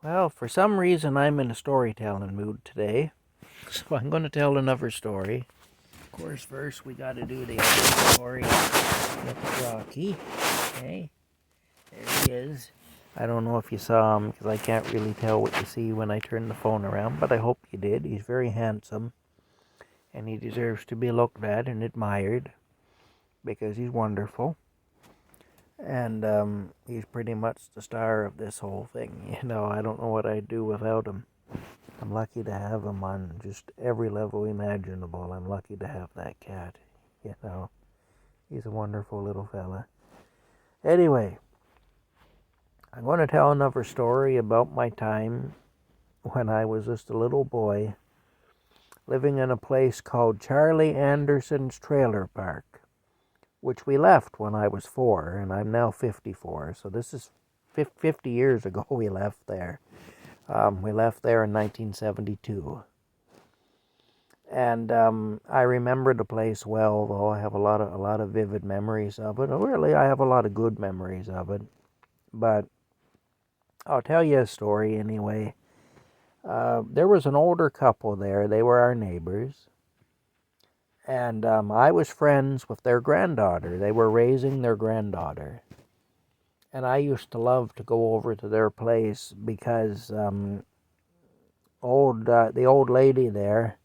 Well, for some reason, I'm in a storytelling mood today, so I'm going to tell another story. Of course, first we got to do the other story with Rocky. Okay, there he is. I don't know if you saw him because I can't really tell what you see when I turn the phone around, but I hope you did. He's very handsome, and he deserves to be looked at and admired because he's wonderful. And he's pretty much the star of this whole thing. I don't know what I'd do without him. I'm lucky to have him on just every level imaginable. I'm lucky to have that cat. You know, he's a wonderful little fella. Anyway, I'm going to tell another story about my time when I was just a little boy living in a place called Charlie Anderson's Trailer Park, which we left when I was 4, and I'm now 54. So this is 50 years ago we left there. We left there in 1972. And I remember the place well, though I have a lot of vivid memories of it. Really, I have a lot of good memories of it. But I'll tell you a story anyway. There was an older couple there. They were our neighbors, and I was friends with their granddaughter. They were raising their granddaughter, and I used to love to go over to their place because the old lady there,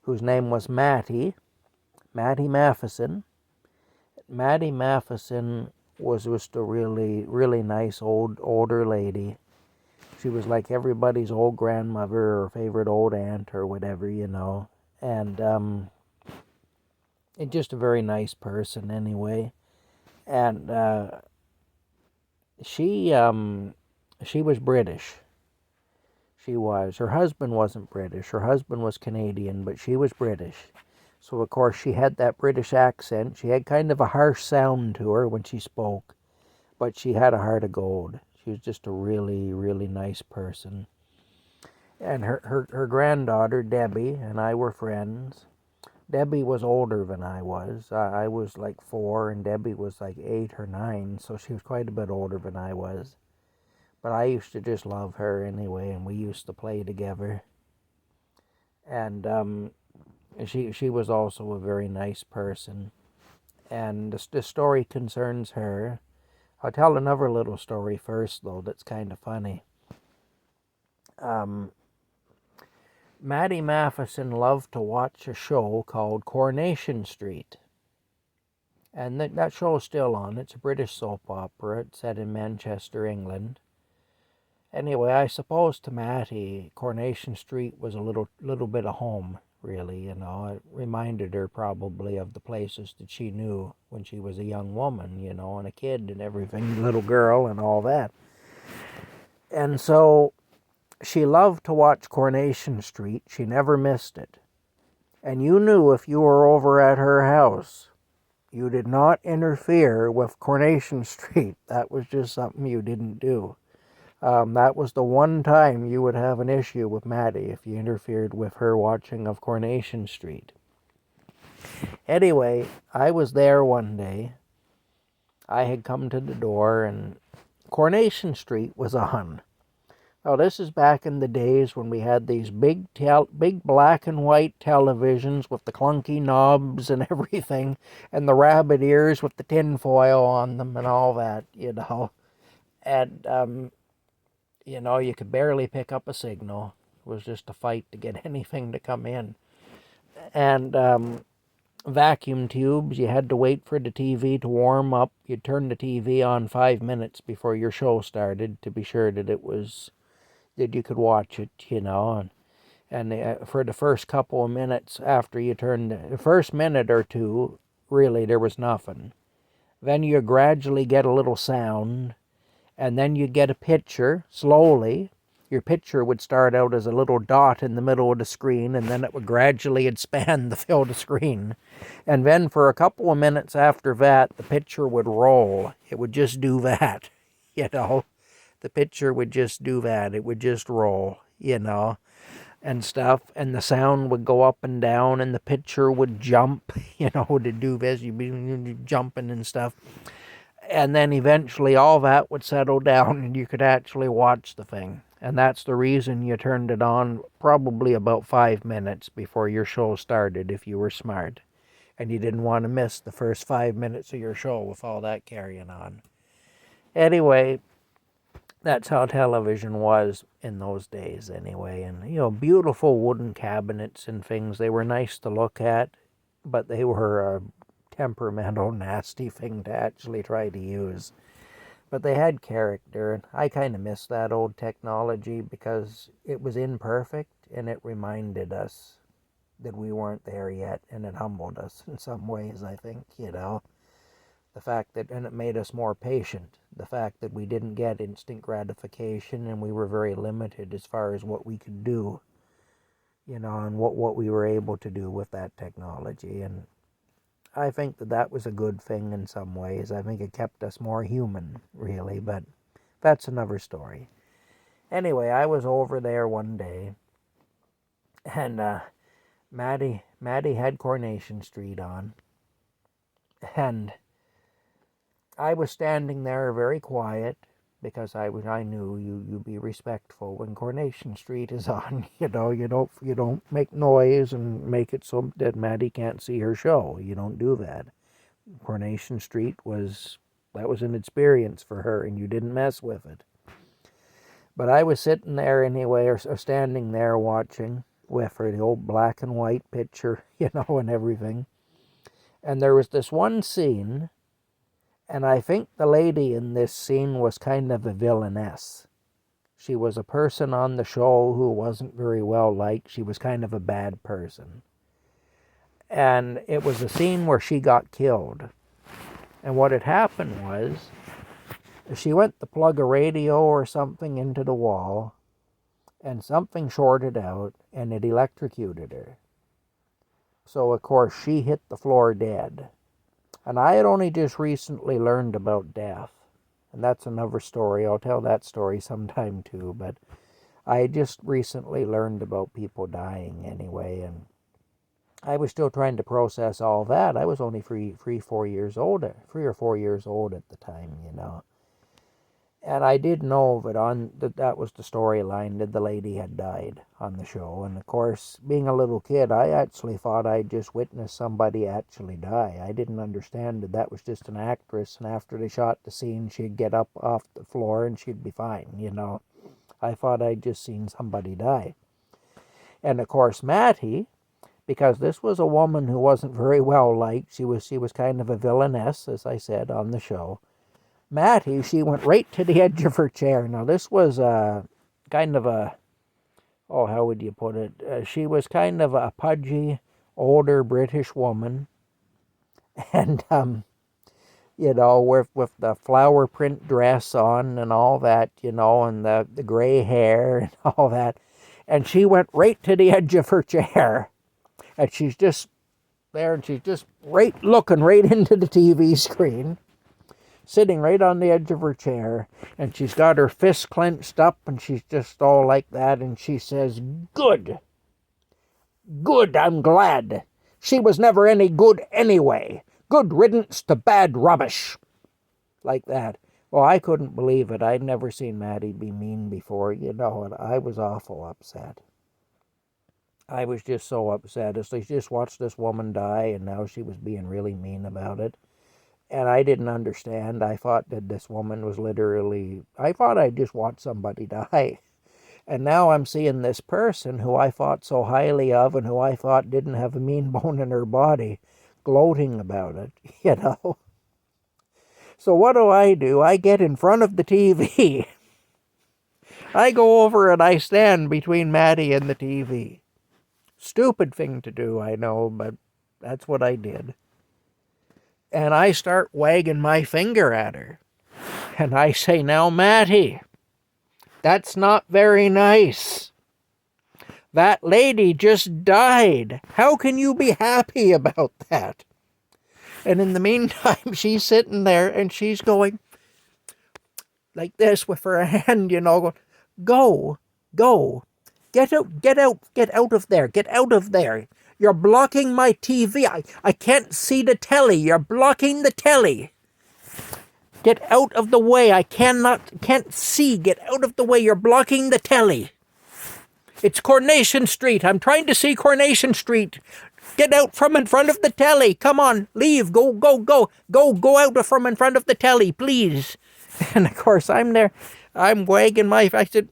whose name was Mattie Matheson. Mattie Matheson was just a really, really nice older lady. She was like everybody's old grandmother or favorite old aunt or whatever, And and just a very nice person anyway. And she was British. She was. Her husband wasn't British. Her husband was Canadian, but she was British. So, of course, she had that British accent. She had kind of a harsh sound to her when she spoke, but she had a heart of gold. She was just a really, really nice person. And her granddaughter, Debbie, and I were friends. Debbie was older than I was. I was like 4, and Debbie was like 8 or 9, so she was quite a bit older than I was. But I used to just love her anyway, and we used to play together. And she was also a very nice person. And the story concerns her. I'll tell another little story first, though, that's kind of funny. Mattie Matheson loved to watch a show called Coronation Street. And that show is still on. It's a British soap opera. It's set in Manchester, England. Anyway, I suppose to Mattie, Coronation Street was a little bit of home, really. It reminded her probably of the places that she knew when she was a young woman, and a kid and everything, little girl and all that. And so she loved to watch Coronation Street. She never missed it. And you knew if you were over at her house, you did not interfere with Coronation Street. That was just something you didn't do. That was the one time you would have an issue with Mattie if you interfered with her watching of Coronation Street. Anyway, I was there one day. I had come to the door and Coronation Street was on. Now this is back in the days when we had these big black and white televisions with the clunky knobs and everything, and the rabbit ears with the tin foil on them and all that, And you could barely pick up a signal. It was just a fight to get anything to come in. And vacuum tubes, you had to wait for the TV to warm up. You'd turn the TV on 5 minutes before your show started to be sure that that you could watch it, And for the first couple of minutes after you turned, the first minute or two, really, there was nothing. Then you gradually get a little sound, and then you get a picture, slowly. Your picture would start out as a little dot in the middle of the screen, and then it would gradually expand to fill the screen. And then for a couple of minutes after that, the picture would roll. It would just do that, The picture would just do that. It would just roll, and stuff. And the sound would go up and down, and the picture would jump, to do this. You'd be jumping and stuff. And then eventually all that would settle down and you could actually watch the thing. And that's the reason you turned it on probably about 5 minutes before your show started if you were smart. And you didn't want to miss the first 5 minutes of your show with all that carrying on. Anyway, that's how television was in those days anyway. And, beautiful wooden cabinets and things. They were nice to look at, but they were a temperamental, nasty thing to actually try to use. But they had character, and I kind of miss that old technology because it was imperfect, and it reminded us that we weren't there yet, and it humbled us in some ways, I think, The fact that, and it made us more patient. The fact that we didn't get instant gratification, and we were very limited as far as what we could do, and what we were able to do with that technology. And I think that was a good thing in some ways. I think it kept us more human, really, but that's another story. Anyway, I was over there one day, and Maddie had Coronation Street on, and I was standing there very quiet because I knew you be respectful when Coronation Street is on. You don't make noise and make it so that Maddie can't see her show. You don't do that. Coronation Street was an experience for her, and you didn't mess with it. But I was sitting there anyway, or standing there watching with her, the old black and white picture, and everything. And there was this one scene, and I think the lady in this scene was kind of a villainess. She was a person on the show who wasn't very well liked. She was kind of a bad person. And it was a scene where she got killed. And what had happened was, she went to plug a radio or something into the wall, and something shorted out, and it electrocuted her. So, of course, she hit the floor dead. And I had only just recently learned about death. And that's another story. I'll tell that story sometime too. But I just recently learned about people dying anyway. And I was still trying to process all that. I was only 3 or 4 years old at the time, And I did know that was the storyline, that the lady had died on the show. And of course, being a little kid, I actually thought I'd just witnessed somebody actually die. I didn't understand that was just an actress, and after they shot the scene, she'd get up off the floor and she'd be fine, I thought I'd just seen somebody die. And of course, Mattie, because this was a woman who wasn't very well liked, she was kind of a villainess, as I said, on the show. Mattie, she went right to the edge of her chair. Now, this was kind of how would you put it? She was kind of a pudgy, older British woman. And, with the flower print dress on and all that, and the gray hair and all that. And she went right to the edge of her chair. And she's just there, and she's just looking right into the TV screen, sitting right on the edge of her chair, and she's got her fists clenched up, and she's just all like that, and she says, "Good. Good, I'm glad. She was never any good anyway. Good riddance to bad rubbish." Like that. Well, I couldn't believe it. I'd never seen Mattie be mean before, and I was awful upset. I was just so upset. As they just watched this woman die, and now she was being really mean about it. And I didn't understand. I thought that this woman was I thought I'd just watched somebody die. And now I'm seeing this person who I thought so highly of, and who I thought didn't have a mean bone in her body, gloating about it, So what do? I get in front of the TV. I go over and I stand between Mattie and the TV. Stupid thing to do, I know, but that's what I did. And I start wagging my finger at her. And I say, "Now, Mattie, that's not very nice. That lady just died. How can you be happy about that?" And in the meantime, she's sitting there and she's going like this with her hand, going, "Go, get out of there. You're blocking my TV. I can't see the telly. You're blocking the telly." Get out of the way. I can't see. Get out of the way. You're blocking the telly. It's Coronation Street. I'm trying to see Coronation Street. Get out from in front of the telly. Come on, leave. Go out from in front of the telly, please. And of course, I'm there. I'm wagging my... I said,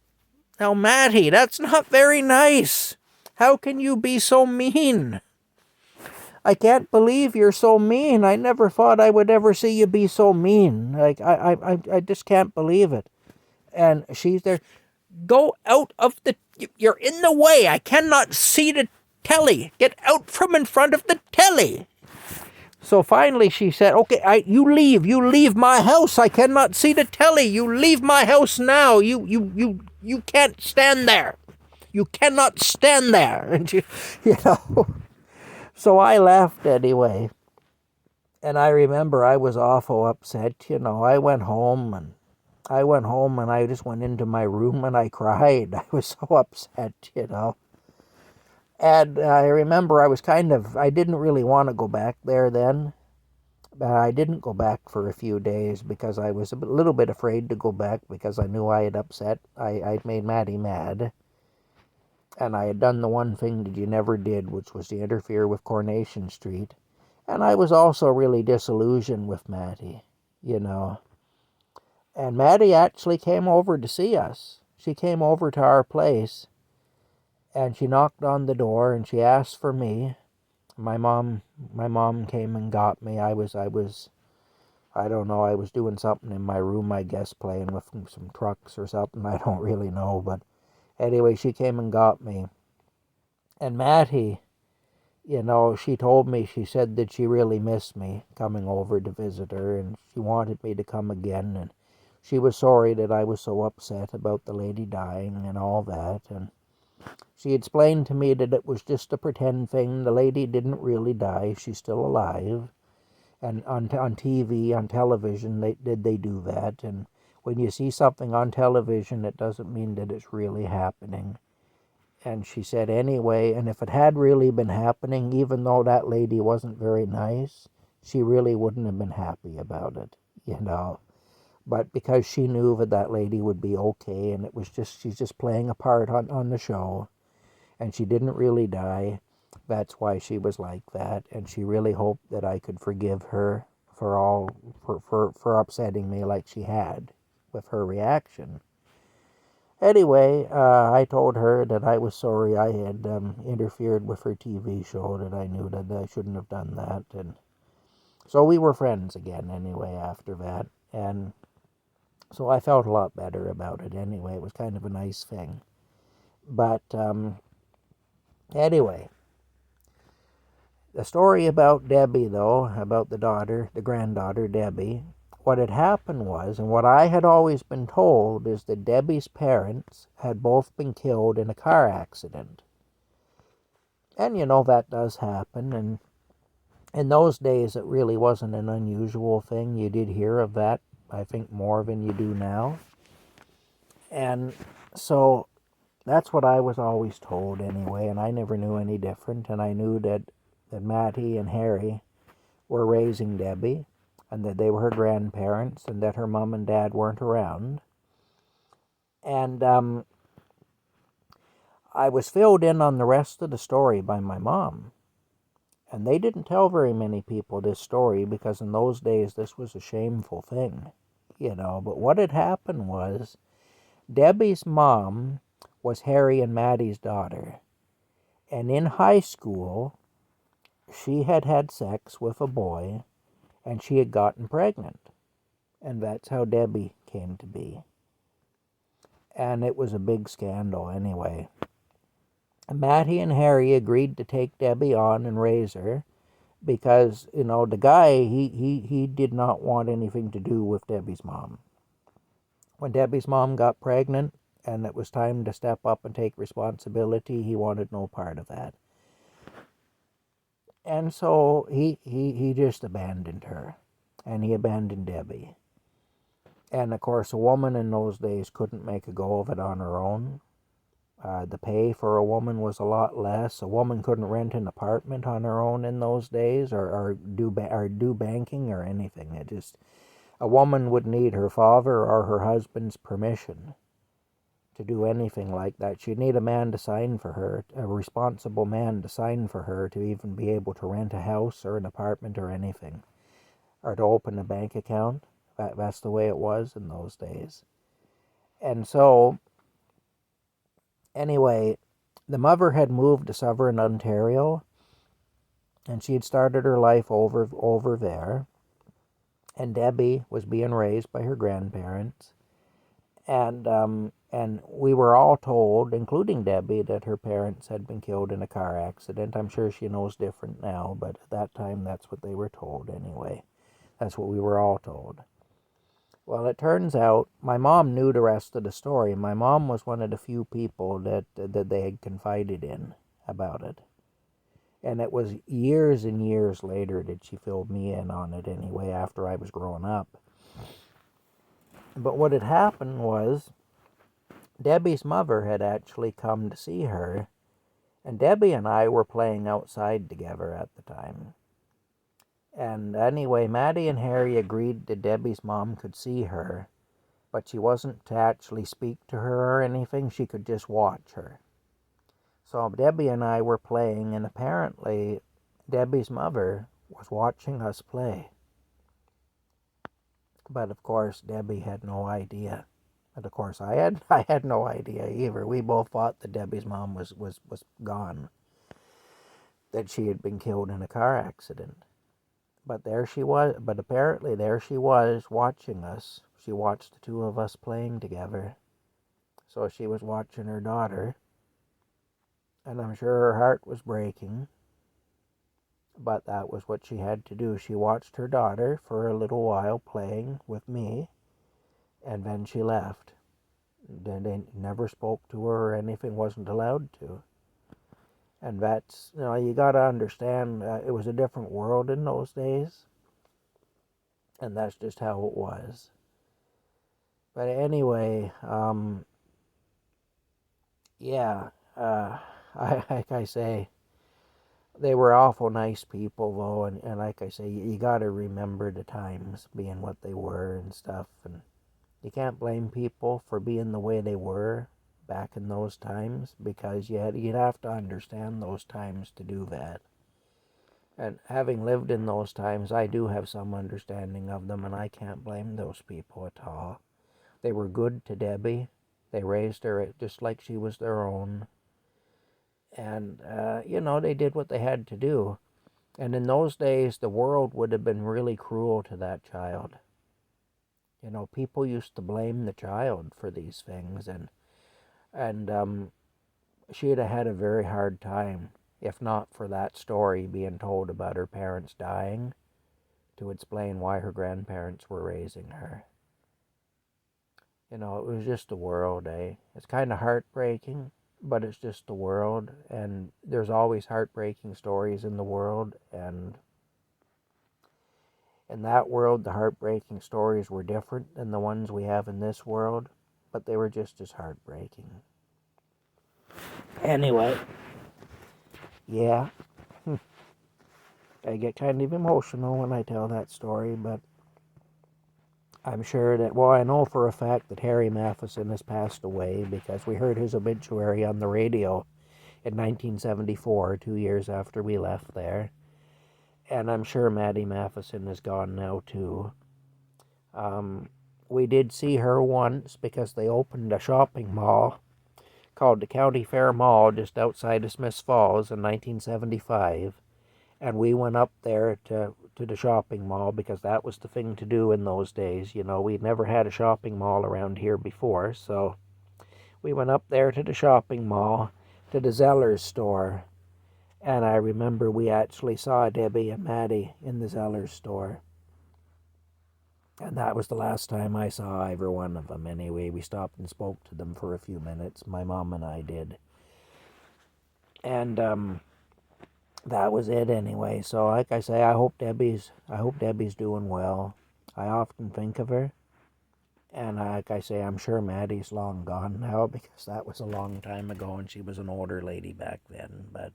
now, Matty, that's not very nice. How can you be so mean? I can't believe you're so mean. I never thought I would ever see you be so mean. Like, I just can't believe it. And she's there. Go out of the... You're in the way. I cannot see the telly. Get out from in front of the telly. So finally she said, okay, you leave. You leave my house. I cannot see the telly. You leave my house now. You can't stand there. You cannot stand there. And you know... So I left anyway, and I remember I was awful upset. I went home and I just went into my room and I cried. I was so upset, And I remember I didn't really want to go back there then, but I didn't go back for a few days because I was a little bit afraid to go back because I knew I had I'd made Matty mad. And I had done the one thing that you never did, which was to interfere with Coronation Street. And I was also really disillusioned with Matty, And Matty actually came over to see us. She came over to our place, and she knocked on the door, and she asked for me. My mom came and got me. I don't know, I was doing something in my room, I guess, playing with some trucks or something. I don't really know, but... Anyway, she came and got me. And Matty, she told me, she said that she really missed me coming over to visit her, and she wanted me to come again, and she was sorry that I was so upset about the lady dying and all that, and she explained to me that it was just a pretend thing. The lady didn't really die. She's still alive. And on TV, on television, they do that, and when you see something on television, it doesn't mean that it's really happening. And she said, anyway, and if it had really been happening, even though that lady wasn't very nice, she really wouldn't have been happy about it, But because she knew that lady would be okay, and she's just playing a part on the show, and she didn't really die, that's why she was like that, and she really hoped that I could forgive her for upsetting me like she had with her reaction. Anyway, I told her that I was sorry I had interfered with her TV show, that I knew that I shouldn't have done that, and so we were friends again anyway after that, and so I felt a lot better about it anyway. It was kind of a nice thing. But anyway, the story about Debbie, though, about the granddaughter, Debbie, what had happened was, and what I had always been told, is that Debbie's parents had both been killed in a car accident. And that does happen, and in those days it really wasn't an unusual thing. You did hear of that, I think, more than you do now. And so that's what I was always told anyway, and I never knew any different, and I knew that Matty and Harry were raising Debbie, and that they were her grandparents, and that her mom and dad weren't around. And I was filled in on the rest of the story by my mom. And they didn't tell very many people this story, because in those days this was a shameful thing, But what had happened was, Debbie's mom was Harry and Matty's daughter. And in high school, she had had sex with a boy, and she had gotten pregnant. And that's how Debbie came to be. And it was a big scandal anyway. Matty and Harry agreed to take Debbie on and raise her because, the guy, he did not want anything to do with Debbie's mom. When Debbie's mom got pregnant and it was time to step up and take responsibility, he wanted no part of that. And so he just abandoned her, and he abandoned Debbie. And of course, a woman in those days couldn't make a go of it on her own. The pay for a woman was a lot less. A woman couldn't rent an apartment on her own in those days, or do banking or anything. A woman would need her father or her husband's permission to do anything like that. She'd need a man to sign for her, a responsible man to sign for her to even be able to rent a house or an apartment or anything, or to open a bank account. That's the way it was in those days. And so, anyway, the mother had moved to Southern Ontario, and she had started her life over there. And Debbie was being raised by her grandparents. And we were all told, including Debbie, that her parents had been killed in a car accident. I'm sure she knows different now, but at that time, that's what they were told anyway. That's what we were all told. Well, it turns out my mom knew the rest of the story. My mom was one of the few people that they had confided in about it. And it was years and years later that she filled me in on it anyway, after I was growing up. But what had happened was Debbie's mother had actually come to see her, and Debbie and I were playing outside together at the time. And anyway, Maddie and Harry agreed that Debbie's mom could see her, but she wasn't to actually speak to her or anything. She could just watch her. So Debbie and I were playing, and apparently Debbie's mother was watching us play. But of course, Debbie had no idea. And of course, I had no idea either. We both thought that Debbie's mom was gone, that she had been killed in a car accident. But there she was. But apparently, there she was watching us. She watched the two of us playing together. So she was watching her daughter, and I'm sure her heart was breaking. But that was what she had to do. She watched her daughter for a little while playing with me, and then she left. They never spoke to her or anything, wasn't allowed to. And that's, you got to understand, it was a different world in those days. And that's just how it was. But anyway, like I say, they were awful nice people, though, and like I say, you got to remember the times being what they were and stuff, and you can't blame people for being the way they were back in those times, because you'd have to understand those times to do that. And having lived in those times, I do have some understanding of them, and I can't blame those people at all. They were good to Debbie. They raised her just like she was their own. And, they did what they had to do. And in those days, the world would have been really cruel to that child. People used to blame the child for these things, and she'd have had a very hard time, if not for that story being told about her parents dying, to explain why her grandparents were raising her. It was just the world, eh? It's kind of heartbreaking, but it's just the world, and there's always heartbreaking stories in the world, and in that world, the heartbreaking stories were different than the ones we have in this world, but they were just as heartbreaking. Anyway, yeah, I get kind of emotional when I tell that story, but I'm sure that, I know for a fact that Harry Matheson has passed away, because we heard his obituary on the radio in 1974, 2 years after we left there. And I'm sure Maddie Matheson is gone now, too. We did see her once because they opened a shopping mall called the County Fair Mall just outside of Smiths Falls in 1975. And we went up there to the shopping mall because that was the thing to do in those days. We'd never had a shopping mall around here before. So we went up there to the shopping mall, to the Zellers store. And I remember we actually saw Debbie and Maddie in the Zellers store. And that was the last time I saw either one of them anyway. We stopped and spoke to them for a few minutes. My mom and I did. And that was it anyway. So like I say, I hope Debbie's doing well. I often think of her. And like I say, I'm sure Maddie's long gone now, because that was a long time ago and she was an older lady back then. But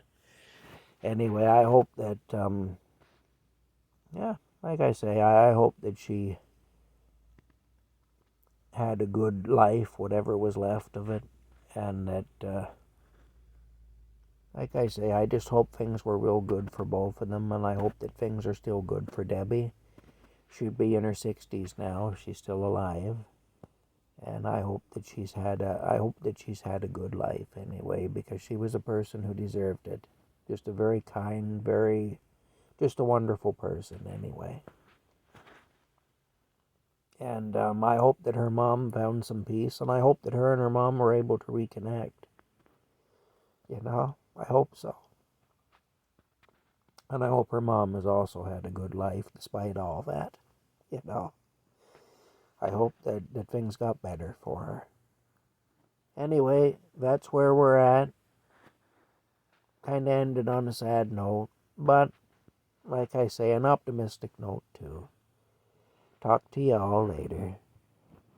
anyway, I hope that, like I say, I hope that she had a good life, whatever was left of it, and that, like I say, I just hope things were real good for both of them, and I hope that things are still good for Debbie. She'd be in her 60s now if she's still alive, and I hope that she's had a good life anyway, because she was a person who deserved it. Just a very kind, just a wonderful person anyway. And I hope that her mom found some peace, and I hope that her and her mom were able to reconnect. I hope so. And I hope her mom has also had a good life despite all that. I hope that things got better for her. Anyway, that's where we're at. Kind of ended on a sad note, but like I say, an optimistic note too. Talk to y'all later.